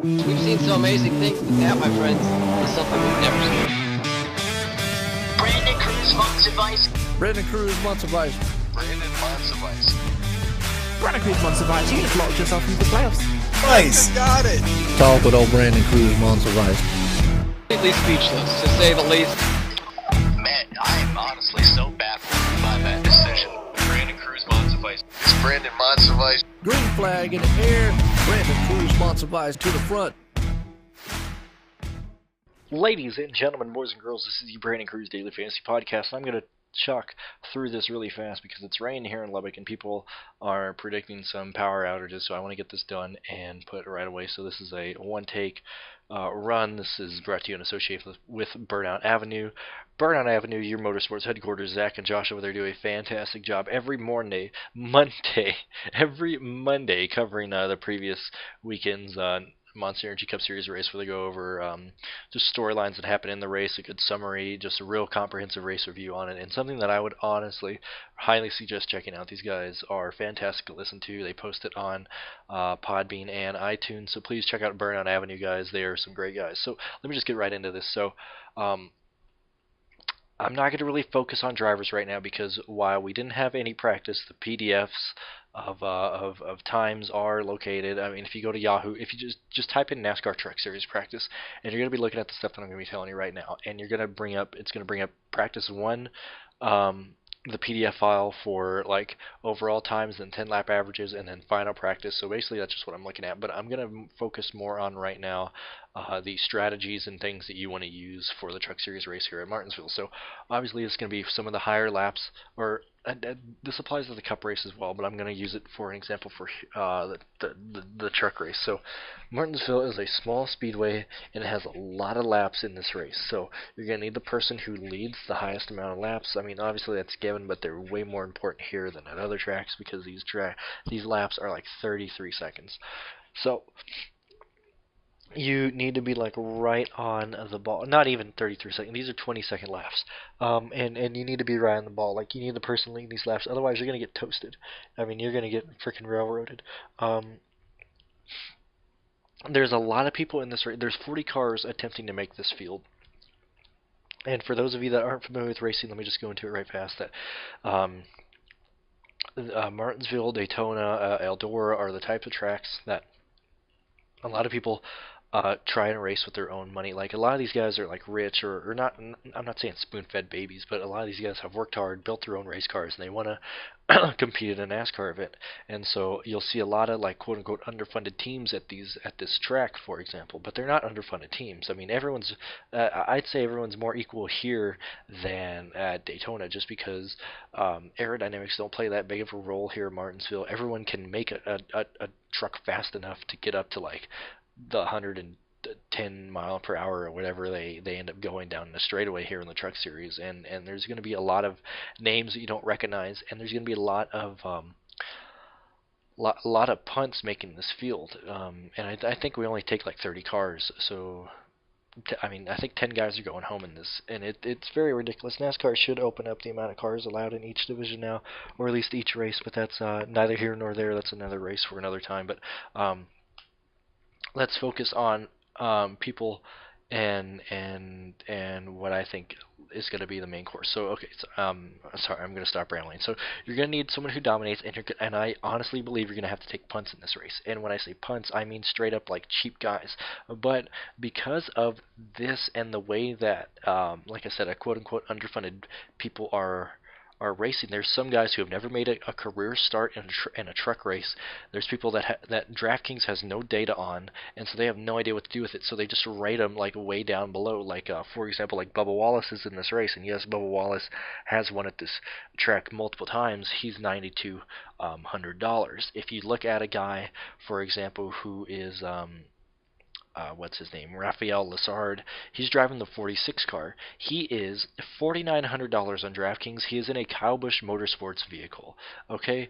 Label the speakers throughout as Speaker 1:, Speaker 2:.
Speaker 1: We've seen some amazing things, but that, my friends, is something we've never seen.
Speaker 2: Brandon Cruz Month's Advice.
Speaker 3: Brandon Cruz Month's Advice.
Speaker 2: Brandon Month's Advice.
Speaker 4: Brandon Cruz Month's Advice. You just locked yourself into the playoffs.
Speaker 3: Nice.
Speaker 5: Got it.
Speaker 3: Talk with old Brandon Cruz Month's Advice.
Speaker 1: Completely speechless, to say the least.
Speaker 2: Man, I am honestly so baffled by that decision. Brandon Cruz Month's Advice. It's Brandon Month's Advice.
Speaker 3: Green flag in the air. Brandon Cruz Month's Advice to the front.
Speaker 6: Ladies and gentlemen, boys and girls, this is the Brandon Cruz Daily Fantasy Podcast. I'm going to chuck through this really fast because it's raining here in Lubbock and people are predicting some power outages, so I want to get this done and put it right away. So this is a one-take run. This is brought to you in association with Burnout Avenue. Burnout Avenue, your motorsports headquarters. Zach and Josh over there do a fantastic job every Monday, covering the previous weekend's Monster Energy Cup Series race, where they go over just storylines that happen in the race, a good summary, just a real comprehensive race review on it, and something that I would honestly highly suggest checking out. These guys are fantastic to listen to. They post it on Podbean and iTunes, so please check out Burnout Avenue, guys. They are some great guys. So let me just get right into this. So I'm not going to really focus on drivers right now because while we didn't have any practice, the PDFs of times are located. I mean, if you go to Yahoo, if you just type in NASCAR Truck Series practice, and you're going to be looking at the stuff that I'm going to be telling you right now, and it's going to bring up practice 1, the PDF file for like overall times, then 10 lap averages, and then final practice. So basically that's just what I'm looking at, but I'm going to focus more on right now the strategies and things that you want to use for the Truck Series race here at Martinsville. So obviously it's going to be some of the higher laps, or this applies to the Cup race as well, but I'm going to use it for an example for the truck race. So Martinsville is a small speedway, and it has a lot of laps in this race. So you're going to need the person who leads the highest amount of laps. I mean, obviously that's given, but they're way more important here than at other tracks because these laps are like 33 seconds. So you need to be like right on the ball. Not even 33 seconds. These are 20-second laps. And you need to be right on the ball. Like, you need the person leading these laps. Otherwise, you're going to get toasted. I mean, you're going to get freaking railroaded. There's a lot of people in this race. There's 40 cars attempting to make this field. And for those of you that aren't familiar with racing, let me just go into it right fast. That Martinsville, Daytona, Eldora are the types of tracks that a lot of people try and race with their own money. Like, a lot of these guys are like rich or not. I'm not saying spoon-fed babies, but a lot of these guys have worked hard, built their own race cars, and they want to compete in a NASCAR event. And so you'll see a lot of like quote-unquote underfunded teams at this track, for example. But they're not underfunded teams. I mean, I'd say everyone's more equal here than at Daytona, just because aerodynamics don't play that big of a role here in Martinsville. Everyone can make a truck fast enough to get up to like the 110 mile per hour or whatever they end up going down the straightaway here in the Truck Series, and there's going to be a lot of names that you don't recognize, and there's going to be a lot of punts making this field, and I think we only take like 30 cars, so I mean, I think 10 guys are going home in this, and it's very ridiculous. NASCAR should open up the amount of cars allowed in each division now, or at least each race, but that's neither here nor there. That's another race for another time. But let's focus on people and what I think is going to be the main course. So, okay, so, sorry, I'm going to stop rambling. So you're going to need someone who dominates, and I honestly believe you're going to have to take punts in this race. And when I say punts, I mean straight up like cheap guys. But because of this and the way that, like I said, a quote-unquote underfunded people are racing. There's some guys who have never made a career start in a truck race. There's people that DraftKings has no data on, and so they have no idea what to do with it. So they just rate them like way down below. Like for example, like Bubba Wallace is in this race, and yes, Bubba Wallace has won at this track multiple times. He's $9,200. If you look at a guy, for example, who is what's his name? Rafael Lessard. He's driving the 46 car. He is $4,900 on DraftKings. He is in a Kyle Busch Motorsports vehicle. Okay.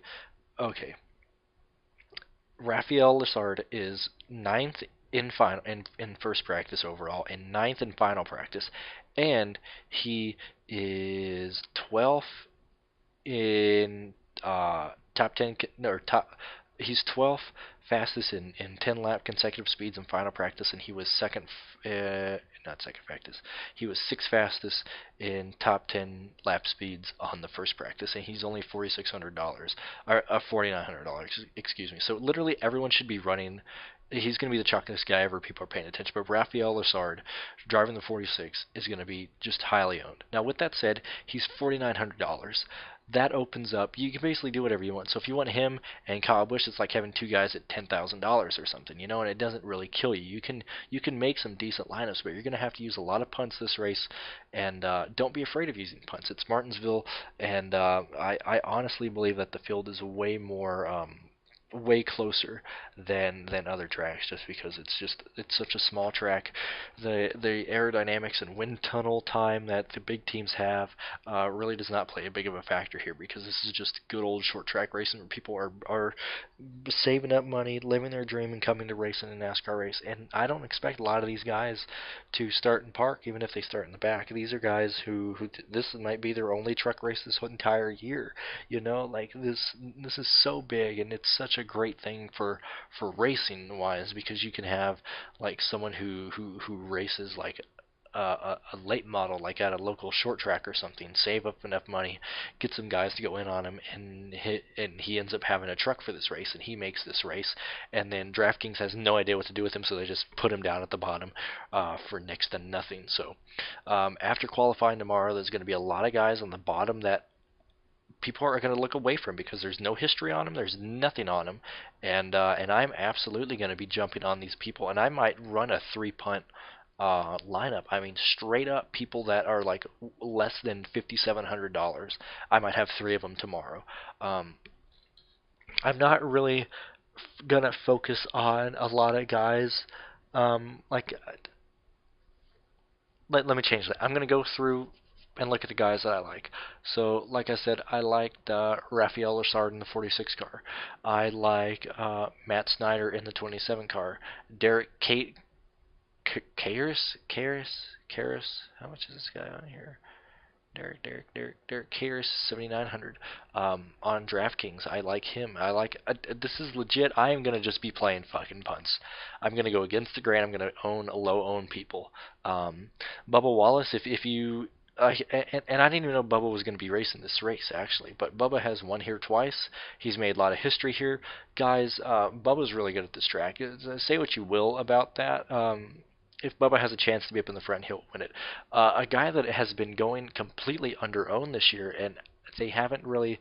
Speaker 6: Rafael Lessard is 9th in first practice overall, and 9th in final practice, and he is 12th in top 10 or top He's 12th fastest in 10 lap consecutive speeds in final practice, and he was not second fastest. He was 6th fastest in top 10 lap speeds on the first practice, and he's only $4,600 or $4,900. Excuse me. So literally everyone should be running. He's going to be the chalkiest guy ever. People are paying attention. But Rafael Lessard, driving the 46, is going to be just highly owned. Now, with that said, he's $4,900. That opens up. You can basically do whatever you want. So if you want him and Kyle Busch, it's like having two guys at $10,000 or something, you know, and it doesn't really kill you. You can make some decent lineups, but you're going to have to use a lot of punts this race, and don't be afraid of using punts. It's Martinsville, and I honestly believe that the field is way closer than other tracks, just because it's such a small track. The aerodynamics and wind tunnel time that the big teams have really does not play a big of a factor here, because this is just good old short track racing where people are saving up money, living their dream, and coming to race in a NASCAR race. And I don't expect a lot of these guys to start in park, even if they start in the back. These are guys who this might be their only truck race this entire year. You know, like this is so big, and it's such a great thing for racing wise, because you can have like someone who races like a late model, like at a local short track or something, save up enough money, get some guys to go in on him, and he ends up having a truck for this race, and he makes this race, and then DraftKings has no idea what to do with him, so they just put him down at the bottom for next to nothing. So after qualifying tomorrow, there's going to be a lot of guys on the bottom that people are going to look away from, because there's no history on them, there's nothing on them, and I'm absolutely going to be jumping on these people, and I might run a 3-punt lineup. I mean, straight up people that are like less than $5,700. I might have 3 of them tomorrow. I'm not really gonna focus on a lot of guys. Let me change that. I'm gonna go through and look at the guys that I like. So, like I said, I liked Rafael Lessard in the 46 car. I like Matt Snyder in the 27 car. Derek Karis? How much is this guy on here? Derek Karis, 7,900 on DraftKings. I like him. This is legit. I am gonna just be playing fucking punts. I'm gonna go against the grain. I'm gonna own low-owned people. Bubba Wallace, if you and I didn't even know Bubba was going to be racing this race, actually. But Bubba has won here twice. He's made a lot of history here. Guys, Bubba's really good at this track. Say what you will about that. If Bubba has a chance to be up in the front, he'll win it. A guy that has been going completely under-owned this year, and they haven't really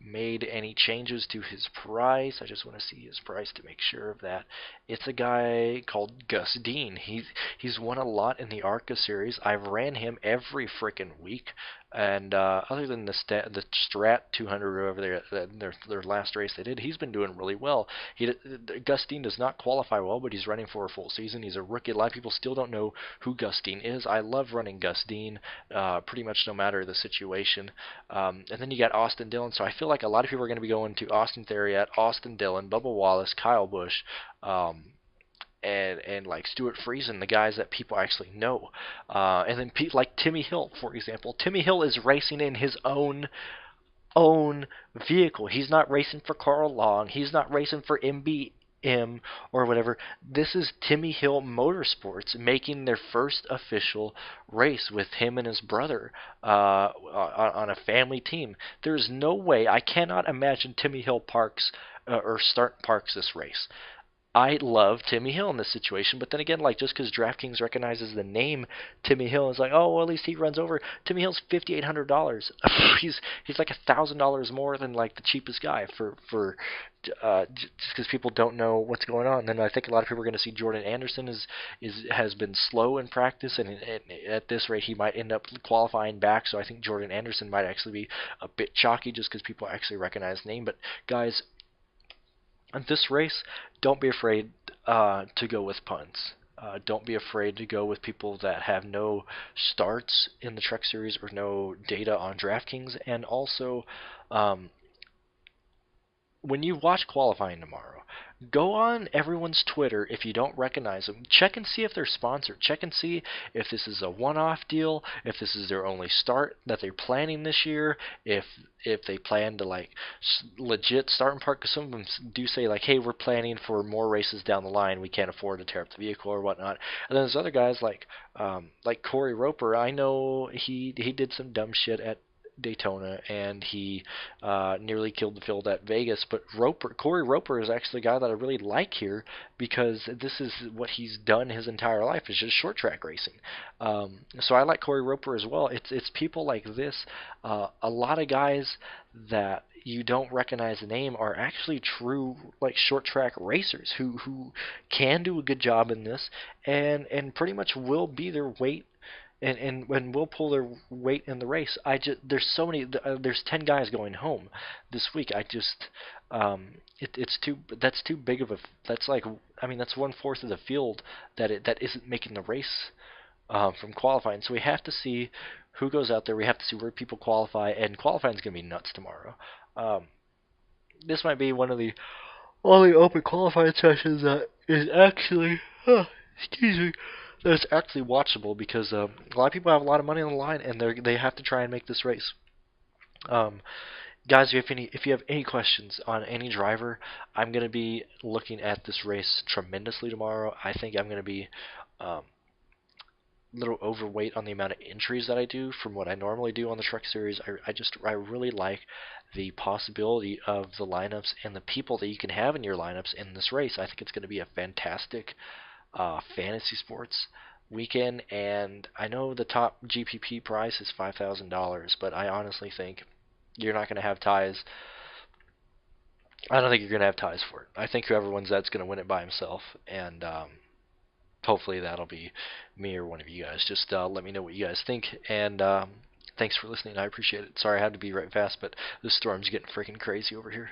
Speaker 6: made any changes to his price. I just want to see his price to make sure of that. It's a guy called Gus Dean. He's won a lot in the ARCA series. I've ran him every freaking week, and other than the Strat 200 over there, their last race they did, he's been doing really well. Gus Dean does not qualify well, but he's running for a full season. He's a rookie. A lot of people still don't know who Gus Dean is. I love running Gus Dean, pretty much no matter the situation. And then you got Austin Dillon. So I feel like a lot of people are going to be going to Austin Theriot, Austin Dillon, Bubba Wallace, Kyle Busch, and like Stuart Friesen, the guys that people actually know. And then like Timmy Hill, for example. Timmy Hill is racing in his own vehicle. He's not racing for Carl Long. He's not racing for MBM or whatever. This is Timmy Hill Motorsports making their first official race with him and his brother on a family team. There's no way. I cannot imagine Timmy Hill parks this race. I love Timmy Hill in this situation, but then again, like, just because DraftKings recognizes the name Timmy Hill, is like, oh, well, at least he runs over. Timmy Hill's $5,800. he's like $1,000 more than like the cheapest guy for just because people don't know what's going on. And then I think a lot of people are going to see Jordan Anderson has been slow in practice, and at this rate he might end up qualifying back. So I think Jordan Anderson might actually be a bit chalky just because people actually recognize the name. But guys, in this race, don't be afraid to go with punts. Don't be afraid to go with people that have no starts in the Truck Series or no data on DraftKings. And also, when you watch qualifying tomorrow, go on everyone's Twitter if you don't recognize them. Check and see if they're sponsored. Check and see if this is a one-off deal, if this is their only start that they're planning this year, if they plan to like legit start and park. Because some of them do say like, hey, we're planning for more races down the line. We can't afford to tear up the vehicle or whatnot. And then there's other guys like Corey Roper. I know he did some dumb shit at Daytona, and he nearly killed the field at Vegas. But Corey Roper is actually a guy that I really like here, because this is what he's done his entire life, is just short track racing. So I like Corey Roper as well. It's people like this. A lot of guys that you don't recognize the name are actually true like short track racers who can do a good job in this, and pretty much will be their weight and will pull their weight in the race. There's so many. There's 10 guys going home this week. That's too big of a. That's like, I mean, that's 1/4 of the field that isn't making the race from qualifying. So we have to see who goes out there. We have to see where people qualify, and qualifying is going to be nuts tomorrow. This might be one of the only open qualifying sessions that is actually. Excuse me. That's actually watchable, because a lot of people have a lot of money on the line, and they have to try and make this race. Guys, if you have any questions on any driver, I'm going to be looking at this race tremendously tomorrow. I think I'm going to be a little overweight on the amount of entries that I do from what I normally do on the Truck Series. I really like the possibility of the lineups and the people that you can have in your lineups in this race. I think it's going to be a fantastic fantasy sports weekend, and I know the top GPP price is $5,000, but I honestly think you're not going to have ties. I don't think you're going to have ties for it. I think whoever wins that's going to win it by himself, and hopefully that'll be me or one of you guys. Just let me know what you guys think, and thanks for listening. I appreciate it. Sorry I had to be right fast, but this storm's getting freaking crazy over here.